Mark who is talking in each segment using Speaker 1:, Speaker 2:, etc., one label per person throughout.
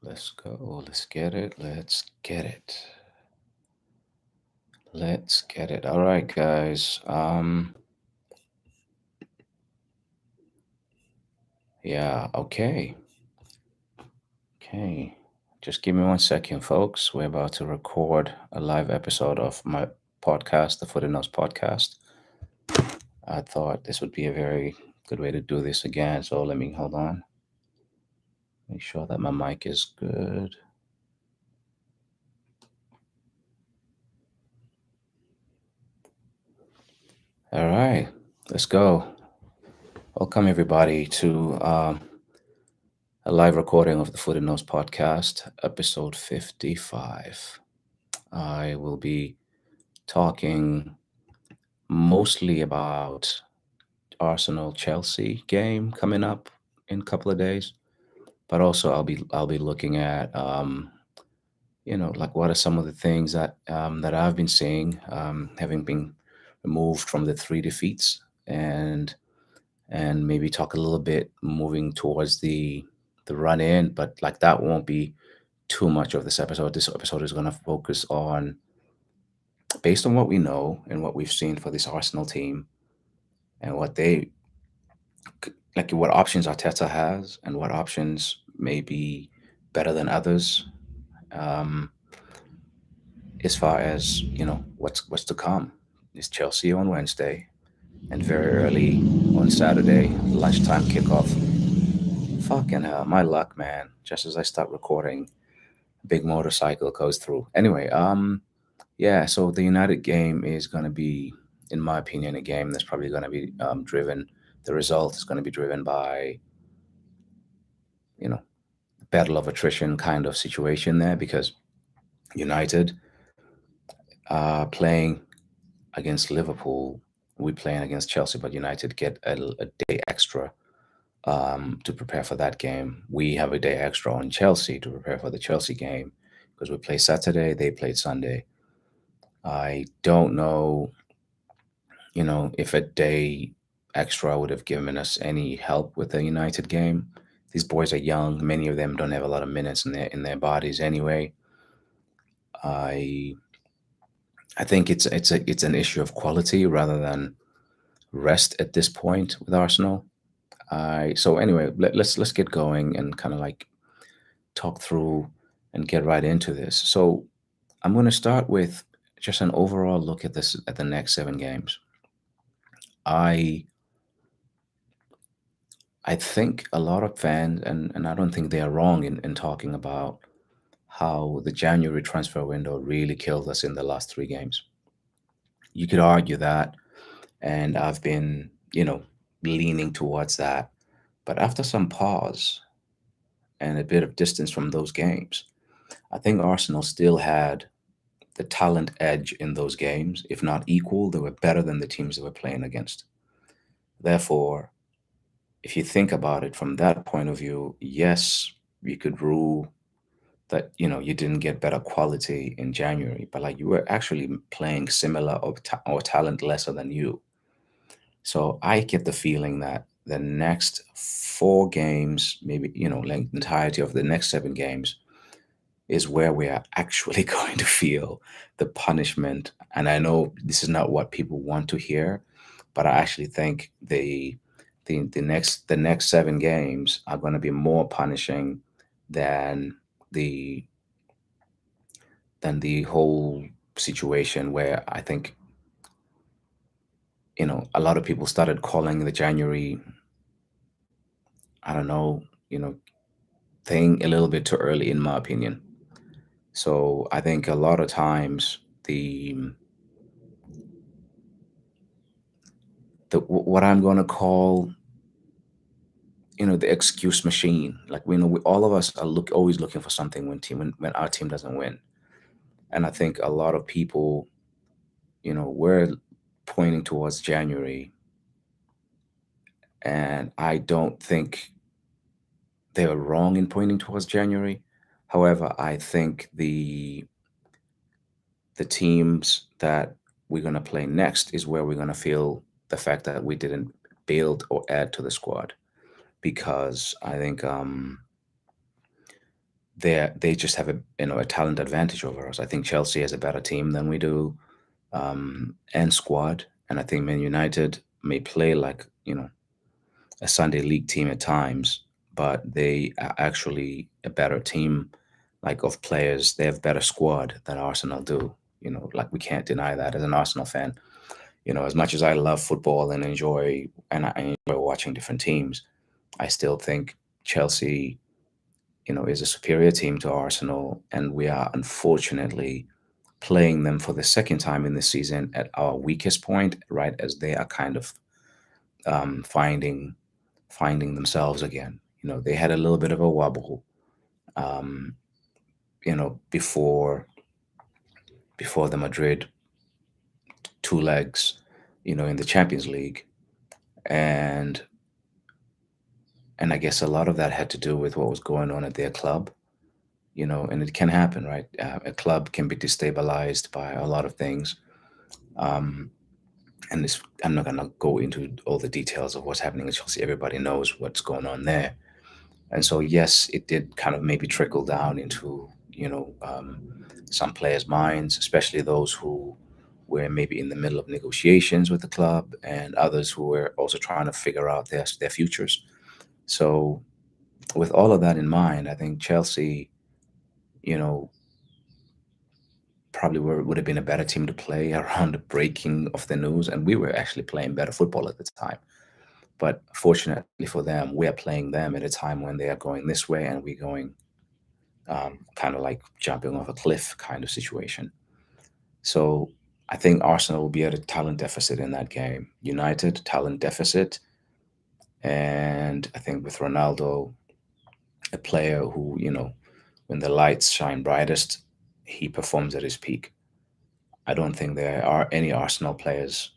Speaker 1: Let's go. Let's get it. Let's get it. Let's get it. All right, guys. Yeah, okay. Okay. Just give me 1 second, folks. We're about to record a live episode of my podcast, the FootyNotes podcast. I thought this would be a very good way to do this again. So let me hold on. Make sure that my mic is good. All right, let's go. Welcome everybody to a live recording of the FootyNotes podcast, episode 55. I will be talking mostly about Arsenal Chelsea game coming up in a couple of days, but also I'll be looking at like what are some of the things that I've been seeing, having been removed from the three defeats, and maybe talk a little bit moving towards the run in, but like that won't be too much of this episode. This episode is going to focus on, based on what we know and what we've seen for this Arsenal team, and like what options Arteta has and what options may be better than others, um, as far as what's to come. Is Chelsea on Wednesday and very early on Saturday, lunchtime kickoff. Fucking hell, my luck, man. Just as I start recording, big motorcycle goes through. Anyway, yeah, so the United game is going to be, in my opinion, a game that's probably going to be driven. The result is going to be driven by, you know, battle of attrition kind of situation there, because United are playing against Liverpool. We playing against Chelsea, but United get a day extra to prepare for that game. We have a day extra on Chelsea to prepare for the Chelsea game because we play Saturday, they played Sunday. I don't know, if a day extra would have given us any help with the United game. These boys are young. Many of them don't have a lot of minutes in their bodies anyway. I I think it's an issue of quality rather than rest at this point with Arsenal. I So anyway, let's get going and kind of like talk through and get right into this. So I'm going to start with just an overall look at the next 7 games. I I think a lot of fans, and I don't think they are wrong in talking about how the January transfer window really killed us in the last 3 games. You could argue that, and I've been, leaning towards that. But after some pause and a bit of distance from those games, I think Arsenal still had the talent edge in those games. If not equal, they were better than the teams they were playing against. Therefore, if you think about it from that point of view, yes, you could rule that you didn't get better quality in January, but like you were actually playing similar or talent lesser than you. So I get the feeling that the next 4 games, maybe like the entirety of the next 7 games, is where we are actually going to feel the punishment. And I know this is not what people want to hear, but I actually think the next 7 games are going to be more punishing than the the whole situation where I think a lot of people started calling the January, I don't know, thing a little bit too early, in my opinion. So I think a lot of times what I'm going to call the excuse machine, like all of us are always looking for something when our team doesn't win. And I think a lot of people, were pointing towards January, and I don't think they were wrong in pointing towards January. However, I think the teams that we're going to play next is where we're going to feel the fact that we didn't build or add to the squad, because I think they just have a talent advantage over us. I think Chelsea has a better team than we do, and squad, and I think Man United may play like a Sunday league team at times, but they are actually a better team, like of players. They have better squad than Arsenal do. Like we can't deny that as an Arsenal fan. As much as I love football and I enjoy watching different teams, I still think Chelsea, is a superior team to Arsenal, and we are unfortunately playing them for the second time in the season at our weakest point, right as they are kind of finding themselves again. They had a little bit of a wobble, um, before the Madrid two legs, in the Champions League, and I guess a lot of that had to do with what was going on at their club. And it can happen, right? A club can be destabilized by a lot of things. Um, and I'm not gonna go into all the details of what's happening in Chelsea. Everybody knows what's going on there. And so, yes, it did kind of maybe trickle down into, some players' minds, especially those who were maybe in the middle of negotiations with the club, and others who were also trying to figure out their futures. So, with all of that in mind, I think Chelsea, you know, probably would have been a better team to play around the breaking of the news, and we were actually playing better football at the time. But fortunately for them, we are playing them at a time when they are going this way and we're going, kind of like jumping off a cliff kind of situation. So I think Arsenal will be at a talent deficit in that game. United, talent deficit. And I think with Ronaldo, a player who, when the lights shine brightest, he performs at his peak. I don't think there are any Arsenal players,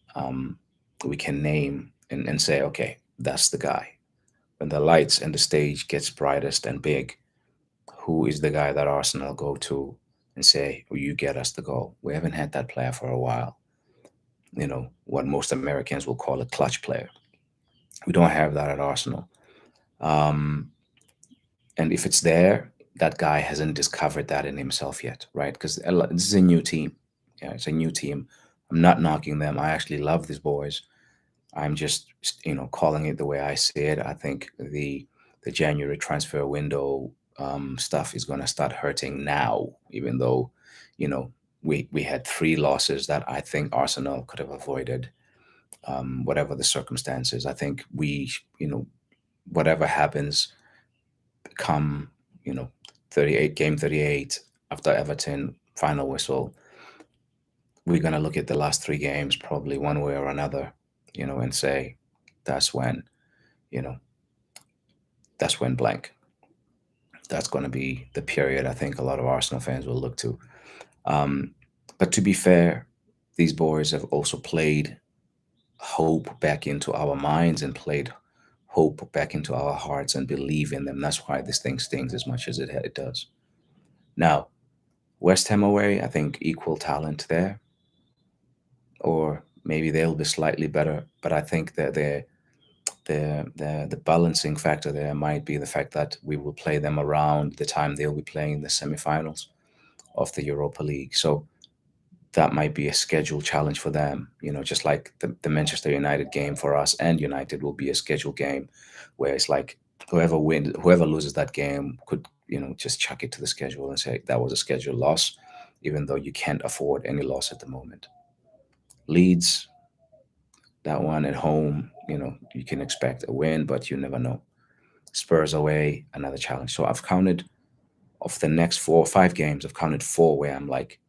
Speaker 1: we can name and say, okay, that's the guy. When the lights and the stage gets brightest and big, who is the guy that Arsenal go to and say, oh, you get us the goal? We haven't had that player for a while. What most Americans will call a clutch player. We don't have that at Arsenal. Um, and if it's there, that guy hasn't discovered that in himself yet, right? Because this is a new team. Yeah, it's a new team. I'm not knocking them. I actually love these boys. I'm just, calling it the way I see it. I think the January transfer window, stuff is going to start hurting now, even though, you know, we had three losses that I think Arsenal could have avoided, whatever the circumstances. I think whatever happens, come, you know, 38 after Everton final whistle, we're going to look at the last three games probably one way or another, and say that's when, you know, that's when blank. That's going to be the period I think a lot of Arsenal fans will look to. Um, but to be fair, these boys have also played hope back into our minds and played hope back into our hearts and believe in them. That's why this thing stings as much as it does. Now, West Ham away, I think equal talent there, or maybe they'll be slightly better. But I think that the balancing factor there might be the fact that we will play them around the time they'll be playing the semifinals of the Europa League. So that might be a schedule challenge for them. Just like the Manchester United game for us and United will be a schedule game where it's like whoever loses that game could, just chuck it to the schedule and say that was a schedule loss, even though you can't afford any loss at the moment. Leeds, that one at home, you can expect a win, but you never know. Spurs away, another challenge. So I've counted of the next 4 or 5 games, I've counted four where I'm like,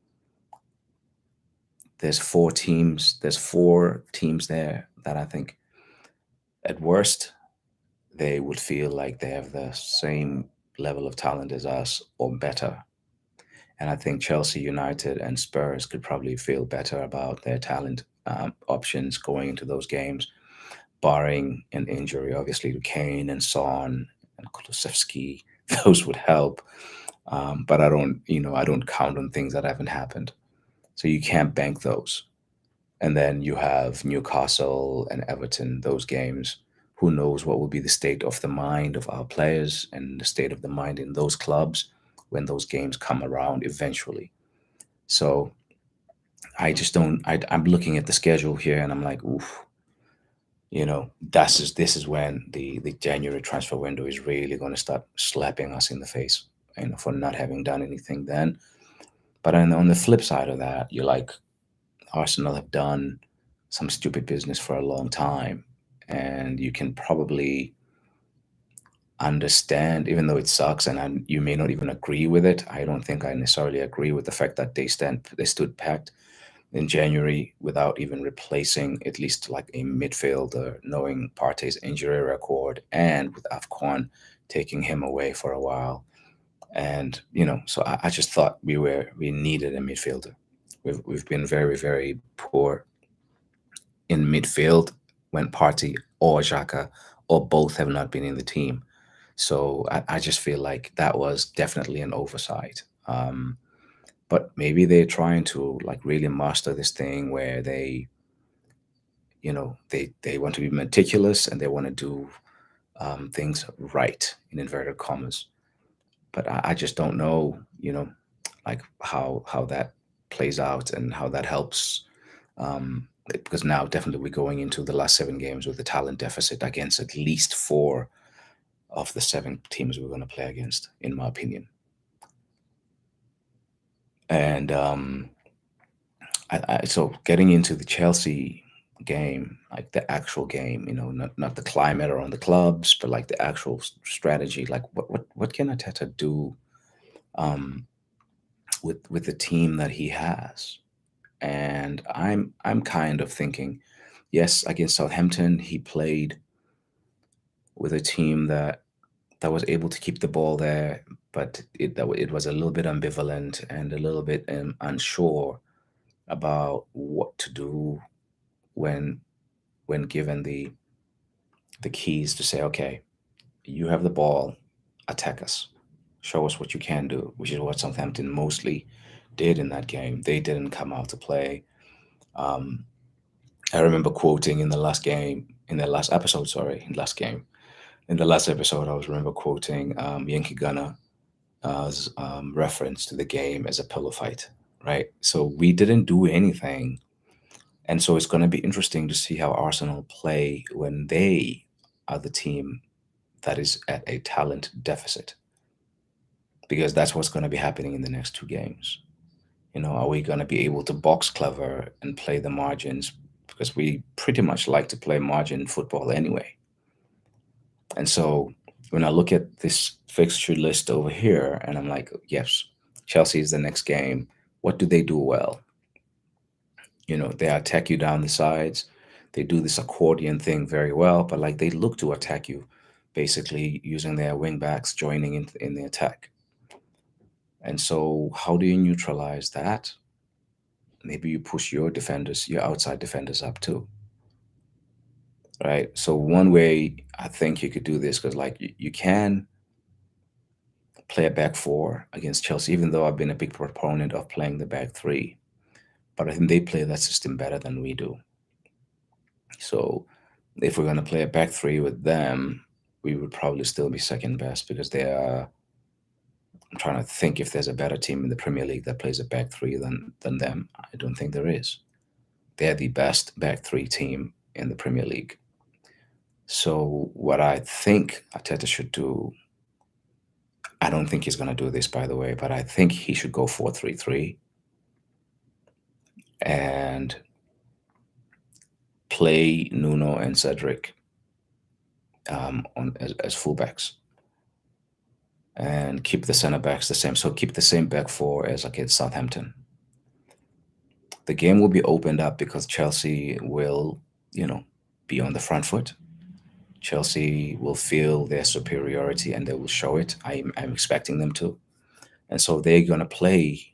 Speaker 1: there's four teams there that I think at worst they would feel like they have the same level of talent as us or better. And I think Chelsea, United, and Spurs could probably feel better about their talent, options going into those games, barring an injury, obviously, to Kane and Son and Kulusevski. Those would help. But I don't count on things that haven't happened. So you can't bank those. And then you have Newcastle and Everton, those games. Who knows what will be the state of the mind of our players and the state of the mind in those clubs when those games come around eventually. So I just don't. I'm looking at the schedule here, and I'm like, oof. This is when the January transfer window is really going to start slapping us in the face, for not having done anything then. But on the flip side of that, you're like, Arsenal have done some stupid business for a long time, and you can probably understand, even though it sucks, and you may not even agree with it. I don't think I necessarily agree with the fact that they stood packed in January without even replacing at least like a midfielder, knowing Partey's injury record, and with Afcon taking him away for a while. And so I just thought we needed a midfielder. We've been very, very poor in midfield when Partey or Xhaka or both have not been in the team. So I just feel like that was definitely an oversight. But maybe they're trying to like really master this thing where they want to be meticulous and they want to do things right in inverted commas. But I just don't know, like how that plays out and how that helps. Because now definitely we're going into the last 7 games with a talent deficit against at least 4 of the 7 teams we're going to play against, in my opinion. And so getting into the Chelsea game, like the actual game, not the climate around the clubs, but like the actual strategy. Like what can Arteta do um, with the team that he has? And I'm kind of thinking, yes, against Southampton, he played with a team that was able to keep the ball there, but it was a little bit ambivalent and a little bit unsure about what to do when given the keys to say, okay, you have the ball, attack us, show us what you can do, which is what Southampton mostly did in that game. They didn't come out to play. Um, I remember quoting in the last episode, sorry, in last game, in the last episode, I was remember quoting Yankee Gunner's reference to the game as a pillow fight, right? So we didn't do anything. And so it's going to be interesting to see how Arsenal play when they are the team that is at a talent deficit, because that's what's going to be happening in the next 2 games. Are we going to be able to box clever and play the margins? Because we pretty much like to play margin football anyway. And so when I look at this fixture list over here, and I'm like, yes, Chelsea is the next game. What do they do well? They attack you down the sides. They do this accordion thing very well, but like they look to attack you, basically using their wing backs joining in the attack. And so, how do you neutralize that? Maybe you push your defenders, your outside defenders up too, right? So one way I think you could do this, because like you can play a back 4 against Chelsea, even though I've been a big proponent of playing the back 3, but I think they play that system better than we do. So if we're going to play a back 3 with them, we would probably still be second best, because they are. I'm trying to think if there's a better team in the Premier League that plays a back 3 than them. I don't think there is. They're the best back 3 team in the Premier League. So what I think Arteta should do, I don't think he's going to do this, by the way, but I think he should go 4-3-3 and play Nuno and Cedric as fullbacks, and keep the center backs the same. So keep the same back 4 as like at Southampton. The game will be opened up because Chelsea will, be on the front foot. Chelsea will feel their superiority and they will show it. I'm expecting them to. And so they're going to play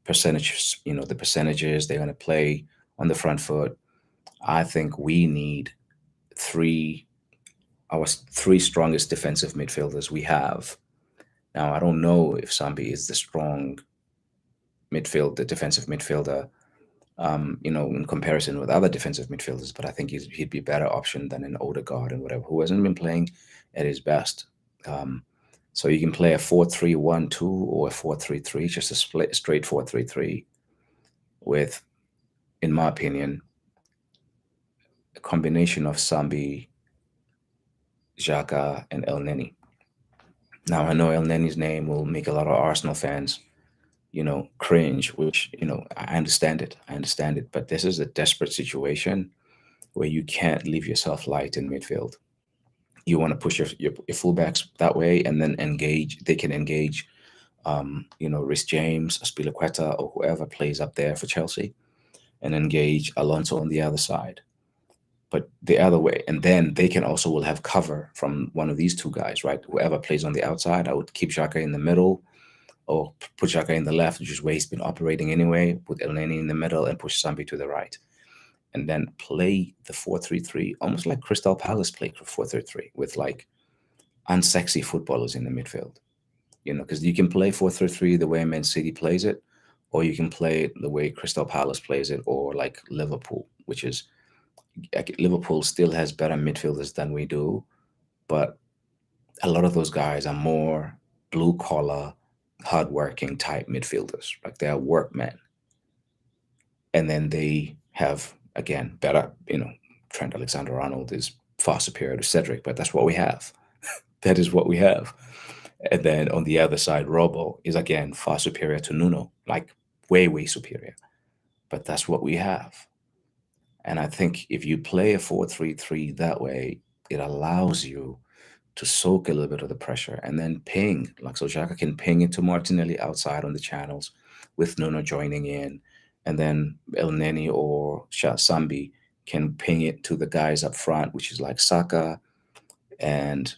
Speaker 1: percentages, the percentages. They're going to play on the front foot. I think we need our 3 strongest defensive midfielders we have. Now, I don't know if Sambi is the strong the defensive midfielder, in comparison with other defensive midfielders, but I think he'd be a better option than an Odegaard and whatever, who hasn't been playing at his best. So you can play a 4-3-1-2 or a 4-3-3, just a split straight 4-3-3 with, in my opinion, a combination of Sambi, Xhaka, and El Neni. Now I know El Neni's name will make a lot of Arsenal fans, cringe, which, I understand it. I understand it. But this is a desperate situation where you can't leave yourself light in midfield. You want to push your fullbacks that way and then engage. They can engage, Rhys James, Aspilicueta, or whoever plays up there for Chelsea, and engage Alonso on the other side. But the other way, and then they can also will have cover from one of these two guys, right? Whoever plays on the outside, I would keep Xhaka in the middle, or put Xhaka in the left, which is where he's been operating anyway. Put El Neni in the middle and push Sambi to the right, and then play the 4-3-3, almost like Crystal Palace played 4-3-3, with like unsexy footballers in the midfield. Because you can play 4-3-3 the way Man City plays it, or you can play it the way Crystal Palace plays it, or like Liverpool, which is, Liverpool still has better midfielders than we do, but a lot of those guys are more blue collar, hardworking type midfielders. Like they are workmen, and then they have, again, better. Trent Alexander-Arnold is far superior to Cedric, but that's what we have. That is what we have. And then on the other side, Robo is again far superior to Nuno, like way, way superior. But that's what we have. And I think if you play a 4-3-3 that way, it allows you to soak a little bit of the pressure and then ping. Like, so Xhaka can ping it to Martinelli outside on the channels with Nuno joining in. And then El Neni or Sambi can ping it to the guys up front, which is like Saka and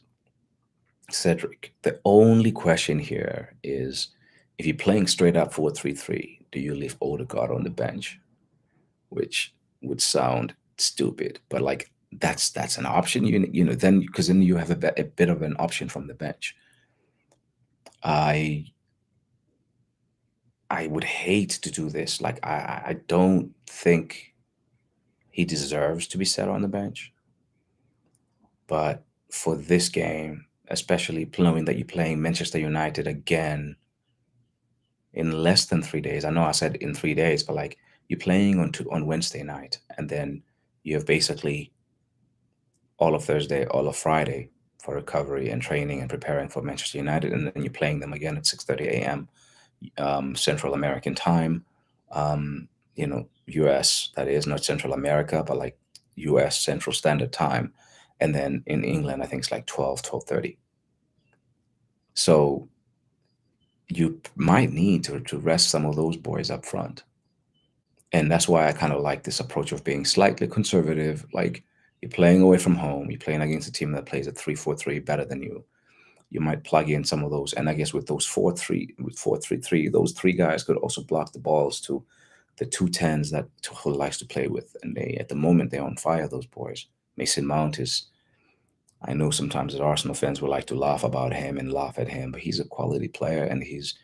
Speaker 1: Cedric. The only question here is, if you're playing straight up 4-3-3, do you leave Odegaard on the bench? Which would sound stupid, but like that's an option. Then, because then you have a bit of an option from the bench. I would hate to do this. Like I don't think he deserves to be set on the bench, but for this game, especially knowing that you're playing Manchester United again in less than 3 days. I know I said in 3 days, but like you're playing on Wednesday night, and then you have basically all of Thursday, all of Friday for recovery and training and preparing for Manchester United, and then you're playing them again at 6:30 a.m. Central American time. U.S. That is not Central America, but like U.S. Central Standard Time, and then in England, I think it's like 12:30. So you might need to rest some of those boys up front. And that's why I kind of like this approach of being slightly conservative. Like, you're playing away from home, you're playing against a team that plays a 3-4-3 better than you. You might plug in some of those. And I guess with those 4-3-3, those three guys could also block the balls to the 2 10s that Tuchel likes to play with. And they, at the moment, they're on fire, those boys. Mason Mount is, I know sometimes as Arsenal fans will like to laugh about him and laugh at him, but he's a quality player, and he's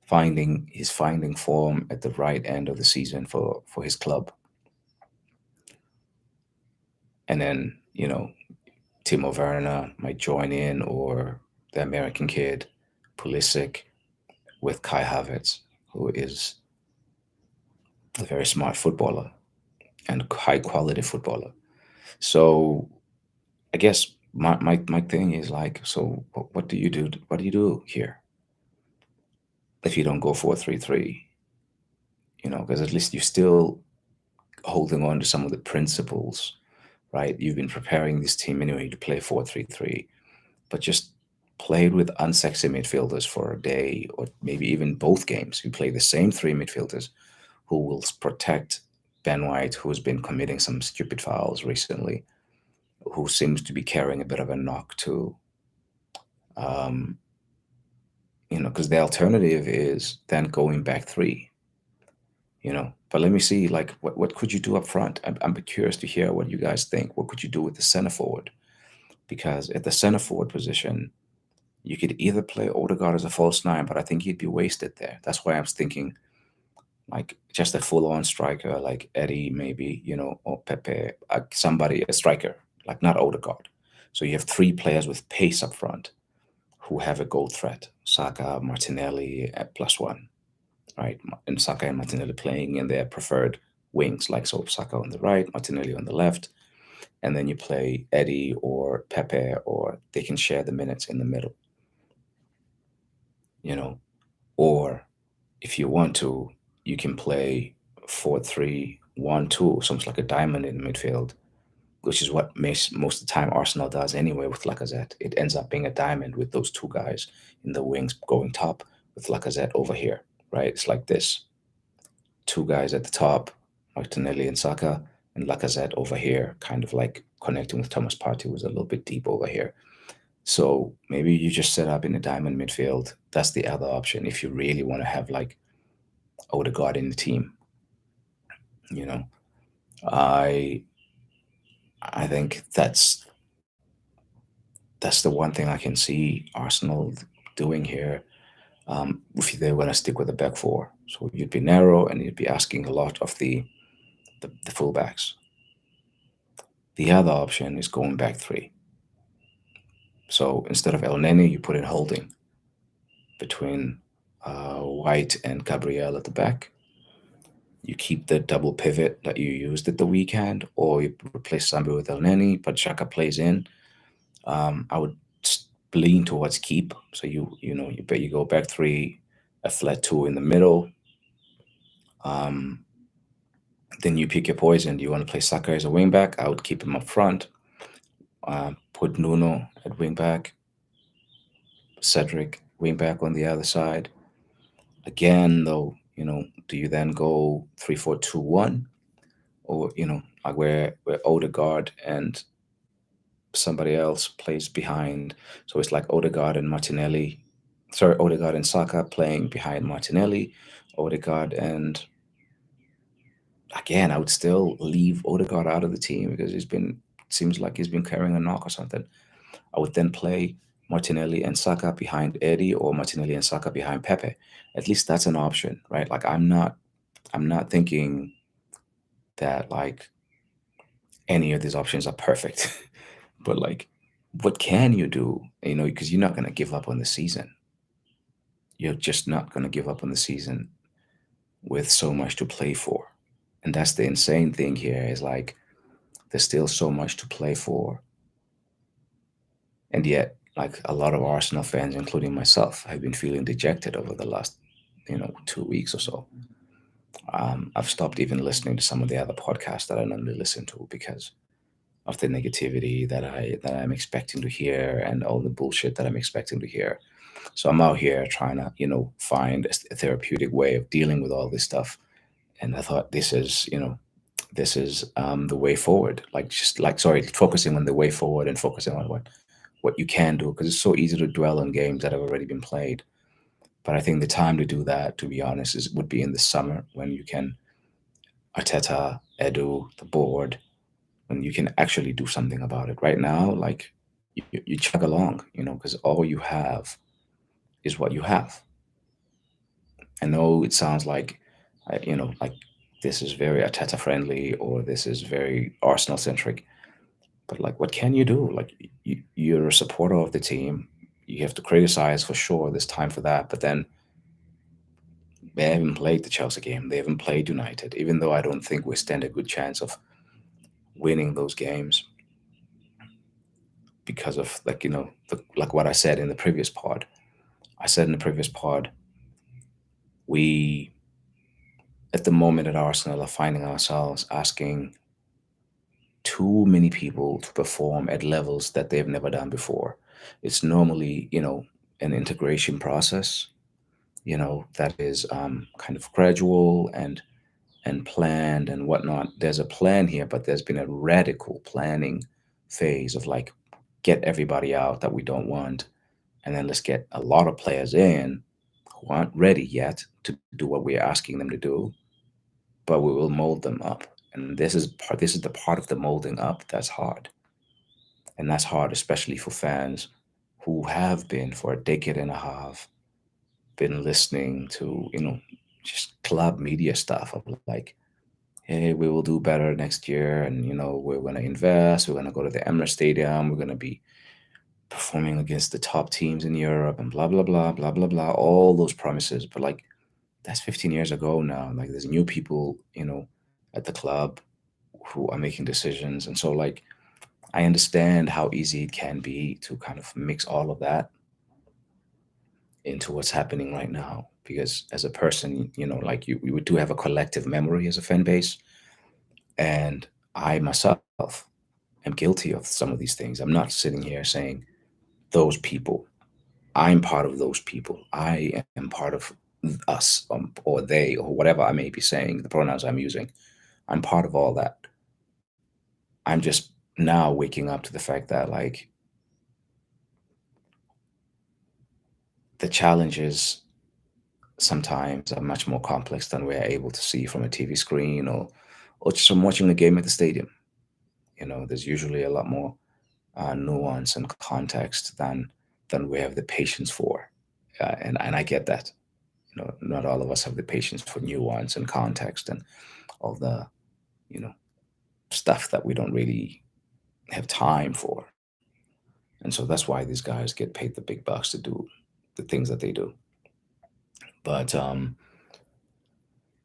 Speaker 1: finding form at the right end of the season for his club. And then, Timo Werner might join in, or the American kid Pulisic with Kai Havertz, who is a very smart footballer and high quality footballer. So I guess my thing is like, so what do you do? What do you do here if you don't go 4-3-3? Because at least you're still holding on to some of the principles, right? You've been preparing this team anyway to play 4-3-3, but just played with unsexy midfielders for a day, or maybe even both games. You play the same three midfielders who will protect Ben White, who's been committing some stupid fouls recently, who seems to be carrying a bit of a knock too. Because the alternative is then going back three. But let me see, like, what could you do up front? I'm curious to hear what you guys think. What could you do with the center forward? Because at the center forward position, you could either play Odegaard as a false nine, but I think he'd be wasted there. That's why I was thinking, like, just a full-on striker, like Eddie, maybe, or Pepe, somebody, a striker, like not Odegaard. So you have three players with pace up front who have a goal threat. Saka, Martinelli at +1, right? And Saka and Martinelli playing in their preferred wings, like so Saka on the right, Martinelli on the left, and then you play Eddie or Pepe, or they can share the minutes in the middle, you know. Or if you want to, you can play 4-3-1-2, something like a diamond in the midfield, which is what most of the time Arsenal does anyway with Lacazette. It ends up being a diamond with those two guys in the wings going top with Lacazette over here, right? It's like this: two guys at the top, Martinelli and Saka, and Lacazette over here, kind of like connecting with Thomas Partey, who's a little bit deep over here. So maybe you just set up in a diamond midfield. That's the other option if you really want to have like Odegaard in the team. You know, I I think that's the one thing I can see Arsenal doing here. If they're going to stick with the back four, so you'd be narrow and you'd be asking a lot of the fullbacks. The other option is going back three. So instead of El Neni, you put in Holding between White and Gabriel at the back. You keep the double pivot that you used at the weekend, or you replace somebody with El Neni, but Xhaka plays in. I would lean towards keep. So you go back three, a flat two in the middle. Um, then you pick your poison. Do you want to play Saka as a wing back? I would keep him up front. Put Nuno at wing back, Cedric wing back on the other side. Again, though, do you then go 3-4-2-1, or like where Odegaard and somebody else plays behind? So it's like Odegaard and Martinelli, sorry, Odegaard and Saka playing behind Martinelli, Odegaard and again, I would still leave Odegaard out of the team because seems like he's been carrying a knock or something. I would then play Martinelli and Saka behind Eddie, or Martinelli and Saka behind Pepe. At least that's an option, right? Like I'm not thinking that like any of these options are perfect. But like what can you do? Because you're not going to give up on the season. You're just not going to give up on the season with so much to play for. And that's the insane thing here, is like there's still so much to play for. And yet, like a lot of Arsenal fans, including myself, have been feeling dejected over the last, 2 weeks or so. I've stopped even listening to some of the other podcasts that I normally listen to because of the negativity that I'm expecting to hear, and all the bullshit that I'm expecting to hear. So I'm out here trying to, find a therapeutic way of dealing with all this stuff. And I thought this is the way forward. Like just like sorry, focusing on the way forward and focusing on what you can do, because it's so easy to dwell on games that have already been played. But I think the time to do that, to be honest, would be in the summer, when you can Arteta, Edu, the board, when you can actually do something about it. Right now, like you chug along, because all you have is what you have. I know it sounds like, like this is very Arteta friendly, or this is very Arsenal centric, but like, what can you do? Like, you're a supporter of the team. You have to criticize for sure. There's time for that, but then they haven't played the Chelsea game. They haven't played United, even though I don't think we stand a good chance of winning those games because of like what I said in the previous pod. I said in the previous pod, we at the moment at Arsenal are finding ourselves asking too many people to perform at levels that they've never done before. It's normally, an integration process, that is kind of gradual and planned and whatnot. There's a plan here, but there's been a radical planning phase of like, get everybody out that we don't want, and then let's get a lot of players in who aren't ready yet to do what we're asking them to do, but we will mold them up. And this is the part of the molding up that's hard. And that's hard, especially for fans who have been for a decade and a half been listening to, just club media stuff of like, hey, we will do better next year, and we're going to invest, we're going to go to the Emirates Stadium, we're going to be performing against the top teams in Europe and blah blah blah blah blah blah, all those promises. But like that's 15 years ago now. Like there's new people, at the club who are making decisions. And so like I understand how easy it can be to kind of mix all of that into what's happening right now. Because as a person, like you, we do have a collective memory as a fan base. And I myself am guilty of some of these things. I'm not sitting here saying those people. I'm part of those people. I am part of us, or they, or whatever I may be saying, the pronouns I'm using. I'm part of all that. I'm just now waking up to the fact that, like, the challenges sometimes are much more complex than we're able to see from a TV screen or just from watching the game at the stadium. There's usually a lot more nuance and context than we have the patience for, and I get that. Not all of us have the patience for nuance and context and all the you know stuff that we don't really have time for. And so that's why these guys get paid the big bucks to do the things that they do. But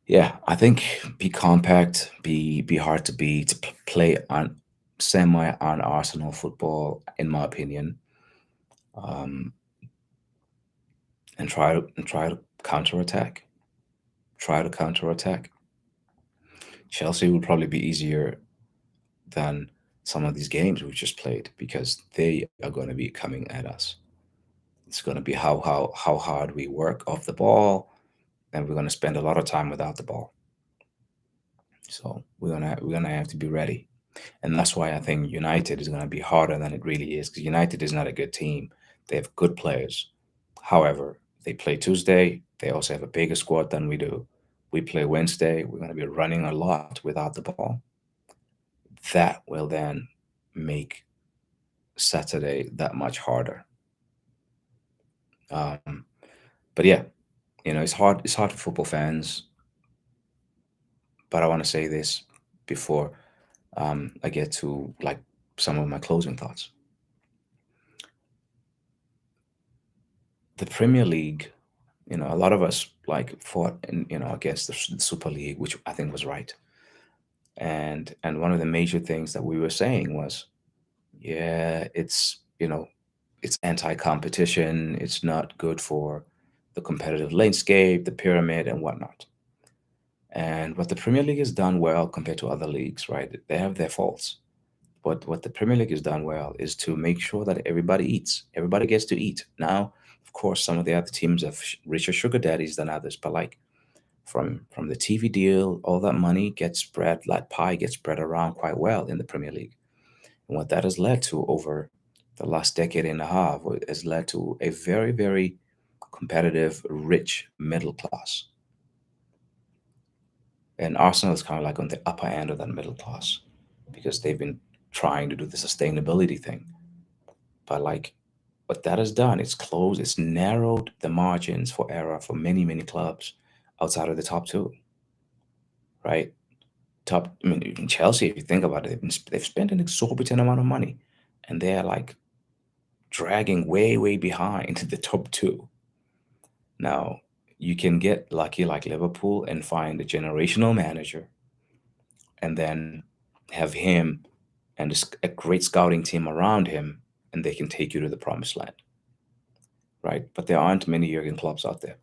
Speaker 1: yeah, I think be compact, be hard to beat, play on semi on Arsenal football, in my opinion, um, and try to counterattack. Try to counterattack. Chelsea will probably be easier than some of these games we just played because they are going to be coming at us. It's going to be how hard we work off the ball, and we're going to spend a lot of time without the ball. So we're gonna have to be ready, and that's why I think United is going to be harder than it really is because United is not a good team. They have good players. However, they play Tuesday. They also have a bigger squad than we do. We play Wednesday. We're going to be running a lot without the ball. That will then make Saturday that much harder. Um, but yeah, it's hard. It's hard for football fans. But I want to say this before I get to like some of my closing thoughts. The Premier League, a lot of us like fought against the Super League, which I think was right. And one of the major things that we were saying was, yeah, it's anti-competition. It's not good for the competitive landscape, the pyramid, and whatnot. And what the Premier League has done well compared to other leagues, right? They have their faults. But what the Premier League has done well is to make sure that everybody eats. Everybody gets to eat. Now, of course, some of the other teams have richer sugar daddies than others, but like from the TV deal, all that money gets spread like pie gets spread around quite well in the Premier League. And what that has led to over the last decade and a half has led to a very, very competitive, rich middle class. And Arsenal is kind of like on the upper end of that middle class because they've been trying to do the sustainability thing. But like what that has done, it's narrowed the margins for error for many, many clubs outside of the top two, right? I mean, in Chelsea, if you think about it, they've spent an exorbitant amount of money and they're like dragging way, way behind the top two. Now, you can get lucky like Liverpool and find a generational manager and then have him and a great scouting team around him, and they can take you to the promised land, right? But there aren't many Jurgen Klopps out there.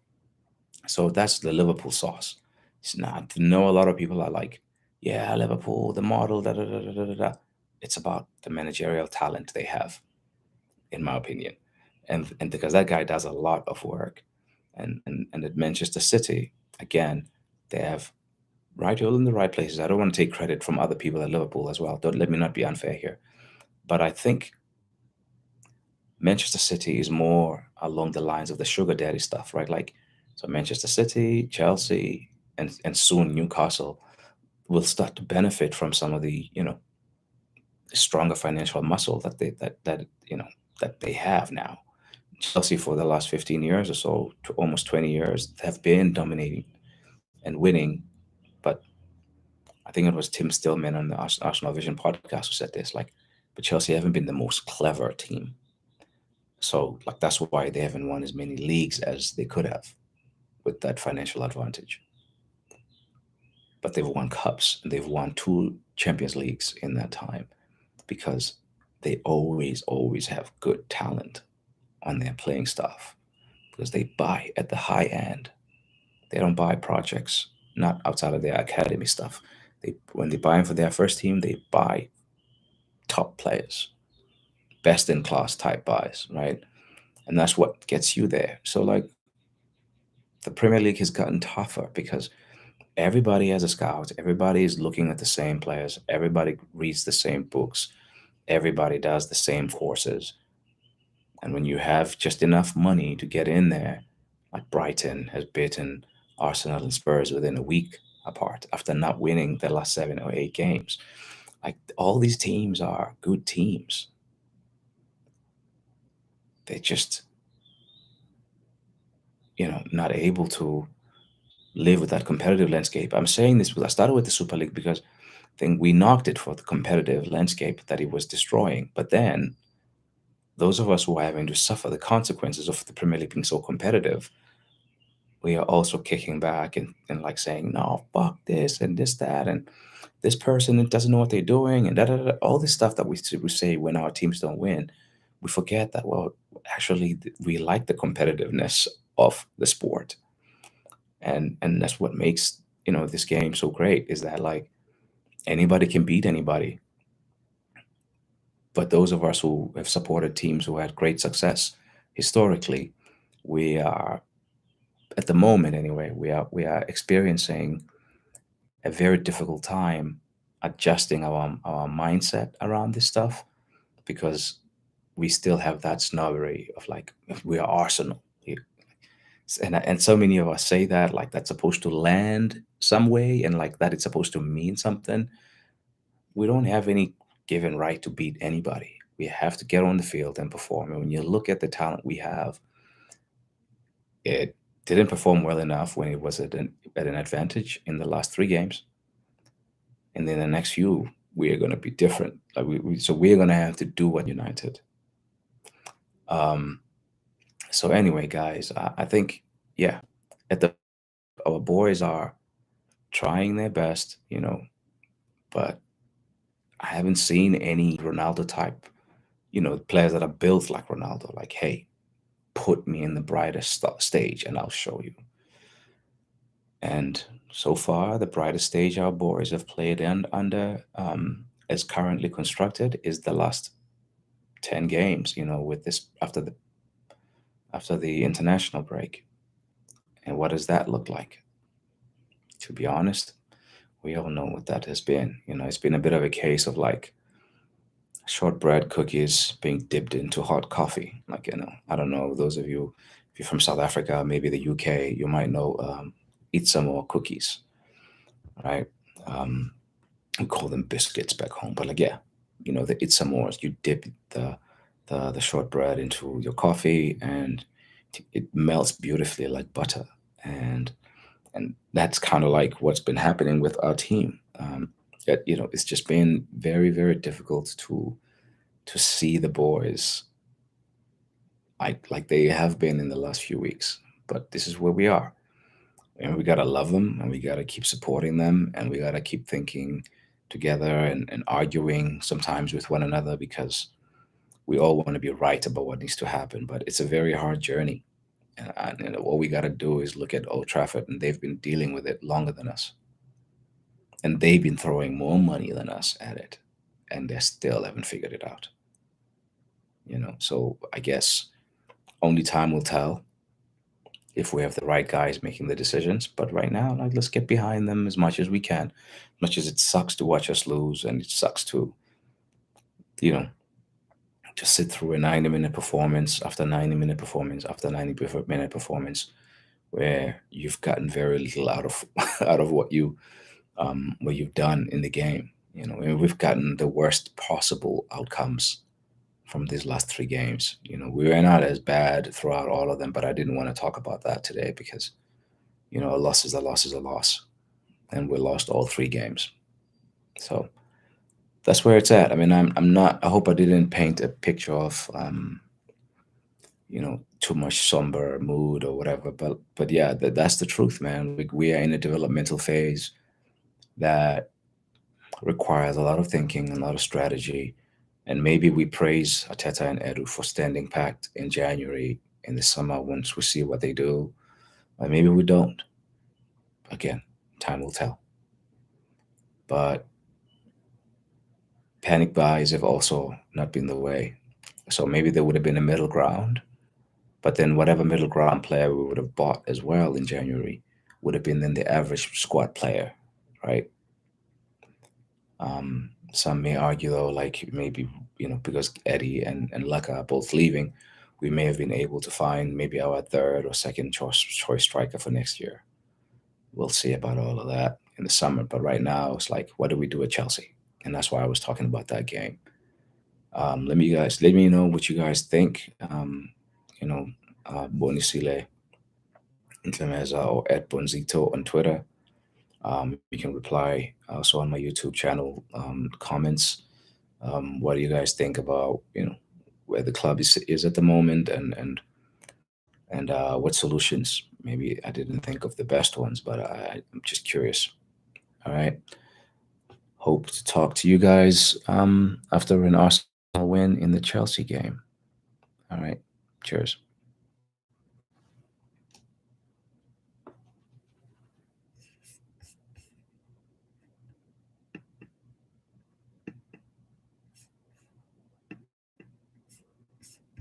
Speaker 1: So that's the Liverpool sauce. It's not, I know a lot of people are like, yeah, Liverpool, the model, da da da da da da. Da." It's about the managerial talent they have, in my opinion. And because that guy does a lot of work. And at Manchester City, again, they have right all in the right places. I don't want to take credit from other people at Liverpool as well. Don't let me not be unfair here. But I think Manchester City is more along the lines of the sugar daddy stuff, right? Like, so Manchester City, Chelsea, and soon Newcastle will start to benefit from some of the stronger financial muscle that they have now. Chelsea for the last 15 years or so, to almost 20 years, have been dominating and winning. But I think it was Tim Stillman on the Arsenal Vision podcast who said this, like, but Chelsea haven't been the most clever team. So like that's why they haven't won as many leagues as they could have with that financial advantage. But they've won cups and they've won two Champions Leagues in that time because they always have good talent on their playing staff because they buy at the high end. They don't buy projects, not outside of their academy stuff. They when they buy them for their first team, they buy top players, best in class type buys, right? And that's what gets you there. So like the Premier League has gotten tougher because everybody has a scout, everybody is looking at the same players, everybody reads the same books, everybody does the same courses. And when you have just enough money to get in there, like Brighton has beaten Arsenal and Spurs within a week apart after not winning the last 7 or 8 games. Like all these teams are good teams. They just, not able to live with that competitive landscape. I'm saying this because I started with the Super League because I think we knocked it for the competitive landscape that it was destroying. But then those of us who are having to suffer the consequences of the Premier League being so competitive, we are also kicking back and like saying, no, fuck this and this, that, and this person doesn't know what they're doing, and all this stuff that we say when our teams don't win. We forget that, well, actually, we like the competitiveness of the sport. And that's what makes, this game so great is that, like, anybody can beat anybody. But those of us who have supported teams who had great success historically, we are, at the moment anyway, we are experiencing a very difficult time adjusting our mindset around this stuff because we still have that snobbery of like we are Arsenal. And so many of us say that like that's supposed to land some way and like that it's supposed to mean something. We don't have any given right to beat anybody. We have to get on the field and perform. And when you look at the talent we have, it didn't perform well enough when it was at an advantage in the last 3 games. And then the next few, we are going to be different. Like so we're going to have to do what United. Um, so anyway, guys, I think, yeah, at the our boys are trying their best, but I haven't seen any Ronaldo type, players that are built like Ronaldo. Like, hey, put me in the brightest stage and I'll show you. And so far, the brightest stage our boys have played in under, as currently constructed, is the last 10 games. With this after the international break. And what does that look like? To be honest, we all know what that has been. It's been a bit of a case of like shortbread cookies being dipped into hot coffee. Like, I don't know, those of you, if you're from South Africa, maybe the UK, you might know eat some more cookies, right? Um, we call them biscuits back home, but like, yeah, the eat some more. You dip the shortbread into your coffee and it melts beautifully like butter. And that's kind of like what's been happening with our team. It's just been very, very difficult to see the boys like they have been in the last few weeks. But this is where we are, and we gotta love them, and we gotta keep supporting them, and we gotta keep thinking together and arguing sometimes with one another because we all want to be right about what needs to happen. But it's a very hard journey, and all we gotta do is look at Old Trafford, and they've been dealing with it longer than us, and they've been throwing more money than us at it, and they still haven't figured it out. So I guess only time will tell if we have the right guys making the decisions. But right now, like, let's get behind them as much as we can. As much as it sucks to watch us lose, and it sucks to, you know, just sit through a 90-minute performance after 90-minute performance after 90-minute performance, where you've gotten very little out of out of what you've done in the game. And we've gotten the worst possible outcomes from these last 3 games. We were not as bad throughout all of them, but I didn't want to talk about that today because, a loss is a loss is a loss. And we lost all 3 games. So that's where it's at. I mean, I'm not, I hope I didn't paint a picture of too much somber mood or whatever. But yeah, that's the truth, man. We are in a developmental phase that requires a lot of thinking, a lot of strategy, and maybe we praise Ateta and Edu for standing packed in January, in the summer, once we see what they do, or maybe we don't. Again, time will tell. But panic buys have also not been the way. So maybe there would have been a middle ground, but then whatever middle ground player we would have bought as well in January would have been then the average squad player, right? Some may argue though, like maybe because Eddie and Laka are both leaving, we may have been able to find maybe our third or second choice striker for next year. We'll see about all of that in the summer. But right now, it's like, what do we do at Chelsea? And that's why I was talking about that game. Let me know what you guys think. You know, Bonisile Intlemeza or at Bonzito on Twitter. You can reply also on my YouTube channel comments. What do you guys think about where the club is at the moment, and what solutions? Maybe I didn't think of the best ones, but I'm just curious. All right. Hope to talk to you guys after an Arsenal win in the Chelsea game. All right. Cheers.